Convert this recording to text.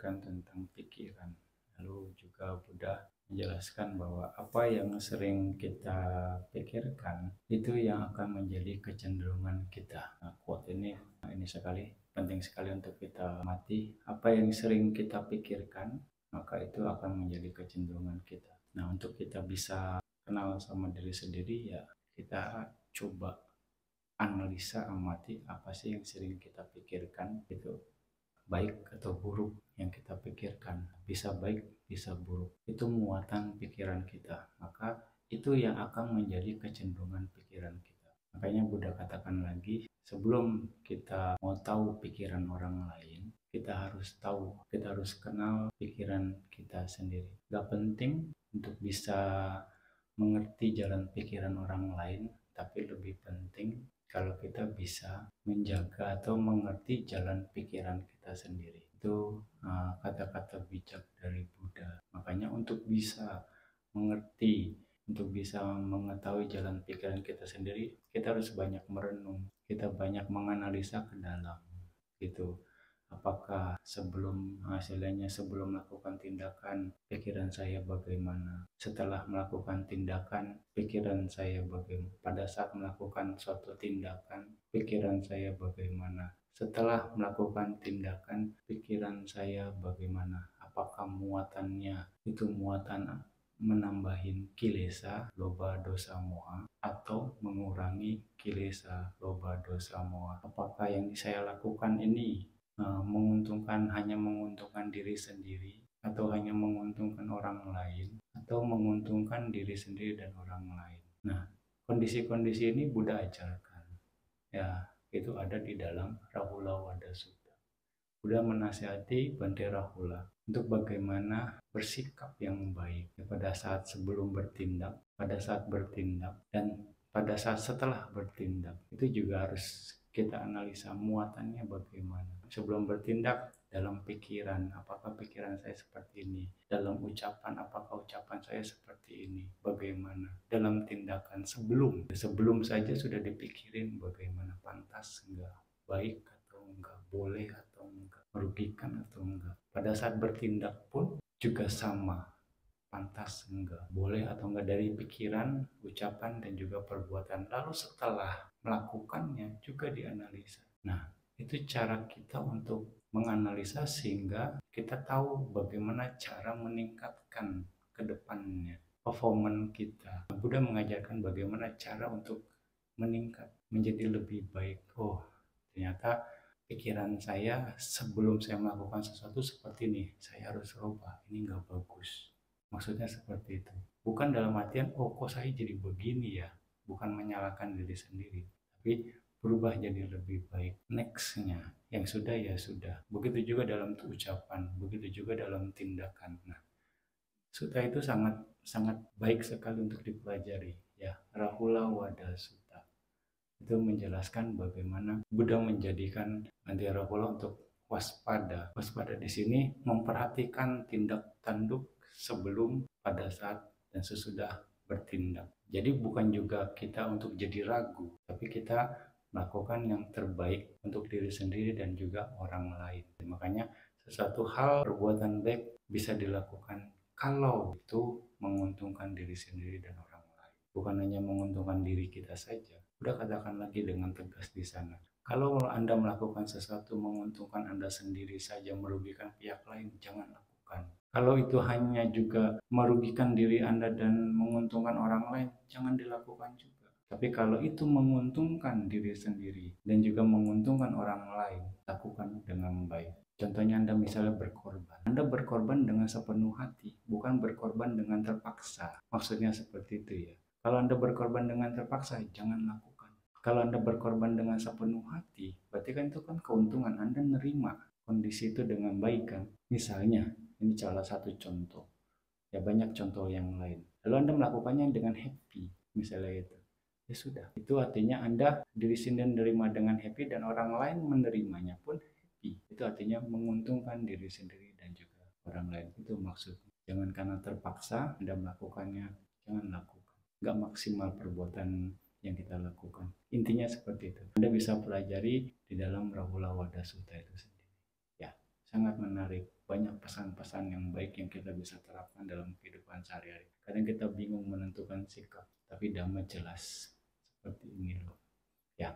mengajarkan tentang pikiran. Lalu juga Buddha menjelaskan bahwa apa yang sering kita pikirkan itu yang akan menjadi kecenderungan kita. Nah, quote ini sekali penting sekali untuk kita mati. Apa yang sering kita pikirkan, maka itu akan menjadi kecenderungan kita. Nah, untuk kita bisa kenal sama diri sendiri, ya kita coba analisa, amati apa sih yang sering kita pikirkan, itu baik atau buruk yang kita pikirkan. Bisa baik, bisa buruk. Itu muatan pikiran kita. Maka itu yang akan menjadi kecenderungan pikiran kita. Makanya Buddha katakan lagi, sebelum kita mau tahu pikiran orang lain, kita harus kenal pikiran kita sendiri. Gak penting untuk bisa mengerti jalan pikiran orang lain, tapi lebih penting kalau kita bisa menjaga atau mengerti jalan pikiran kita sendiri. Itu kata-kata bijak dari Buddha. Makanya untuk bisa mengerti, untuk bisa mengetahui jalan pikiran kita sendiri, kita harus banyak merenung, kita banyak menganalisa ke dalam gitu. Apakah sebelum melakukan tindakan, pikiran saya bagaimana? Setelah melakukan tindakan, pikiran saya bagaimana? Pada saat melakukan suatu tindakan, pikiran saya bagaimana? Setelah melakukan tindakan, pikiran saya bagaimana? Apakah muatannya itu muatan menambahin kilesa, loba, dosa, moha, atau mengurangi kilesa, loba, dosa, moha? Apakah yang saya lakukan ini hanya menguntungkan diri sendiri, atau hanya menguntungkan orang lain, atau menguntungkan diri sendiri dan orang lain? Nah, kondisi-kondisi ini Buddha ajarkan. Ya, itu ada di dalam Rahula Wada Sutta. Buddha menasihati Bante Rahula untuk bagaimana bersikap yang baik pada saat sebelum bertindak, pada saat bertindak, dan pada saat setelah bertindak. Itu juga harus kita analisa muatannya bagaimana. Sebelum bertindak, dalam pikiran, apakah pikiran saya seperti ini? Dalam ucapan, apakah ucapan saya seperti ini? Bagaimana? Dalam tindakan sebelum saja sudah dipikirin bagaimana, pantas enggak, baik atau enggak, boleh atau enggak, merugikan atau enggak. Pada saat bertindak pun juga sama, pantas enggak, boleh atau enggak, dari pikiran, ucapan, dan juga perbuatan. Lalu setelah melakukannya juga dianalisa. Nah, itu cara kita untuk menganalisa sehingga kita tahu bagaimana cara meningkatkan ke depannya performan kita. Buddha mengajarkan bagaimana cara untuk meningkat, menjadi lebih baik. Oh, ternyata pikiran saya sebelum saya melakukan sesuatu seperti ini, saya harus rubah, ini nggak bagus. Maksudnya seperti itu. Bukan dalam artian, oh kok saya jadi begini ya. Bukan menyalahkan diri sendiri. Tapi berubah jadi lebih baik. Nextnya, yang sudah ya sudah. Begitu juga dalam ucapan, begitu juga dalam tindakan. Nah, sutta itu sangat sangat baik sekali untuk dipelajari. Ya, Rahula Wada Sutta. Itu menjelaskan bagaimana Buddha menjadikan Bante Rahula untuk waspada. Waspada di sini memperhatikan tindak tanduk sebelum, pada saat, dan sesudah bertindak. Jadi bukan juga kita untuk jadi ragu, tapi kita melakukan yang terbaik untuk diri sendiri dan juga orang lain. Makanya sesuatu hal, perbuatan baik bisa dilakukan kalau itu menguntungkan diri sendiri dan orang lain. Bukan hanya menguntungkan diri kita saja. Udah katakan lagi dengan tegas di sana. Kalau Anda melakukan sesuatu menguntungkan Anda sendiri saja, merugikan pihak lain, jangan lakukan. Kalau itu hanya juga merugikan diri Anda dan menguntungkan orang lain, jangan dilakukan juga. Tapi kalau itu menguntungkan diri sendiri dan juga menguntungkan orang lain, lakukan dengan baik. Contohnya Anda misalnya berkorban. Anda berkorban dengan sepenuh hati, bukan berkorban dengan terpaksa. Maksudnya seperti itu ya. Kalau Anda berkorban dengan terpaksa, jangan lakukan. Kalau Anda berkorban dengan sepenuh hati, berarti kan itu kan keuntungan. Anda nerima kondisi itu dengan baik kan. Misalnya, ini salah satu contoh. Ya banyak contoh yang lain. Lalu Anda melakukannya dengan happy, misalnya itu. Ya sudah, itu artinya Anda diri sendiri menerima dengan happy dan orang lain menerimanya pun happy. Itu artinya menguntungkan diri sendiri dan juga orang lain. Itu maksudnya. Jangan karena terpaksa Anda melakukannya, jangan lakukan. Nggak maksimal perbuatan yang kita lakukan. Intinya seperti itu. Anda bisa pelajari di dalam Rahula Wada Sutta itu sendiri. Ya, sangat menarik. Banyak pesan-pesan yang baik yang kita bisa terapkan dalam kehidupan sehari-hari. Kadang kita bingung menentukan sikap, tapi damai jelas. Seperti ini loh. Ya.